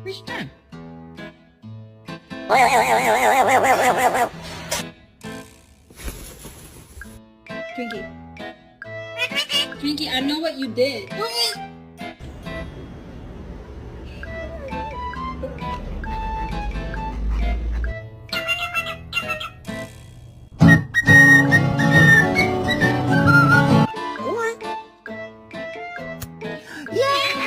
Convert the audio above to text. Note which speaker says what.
Speaker 1: Where's your turn? Twinkie. Twinkie, I know what you did.
Speaker 2: Yay!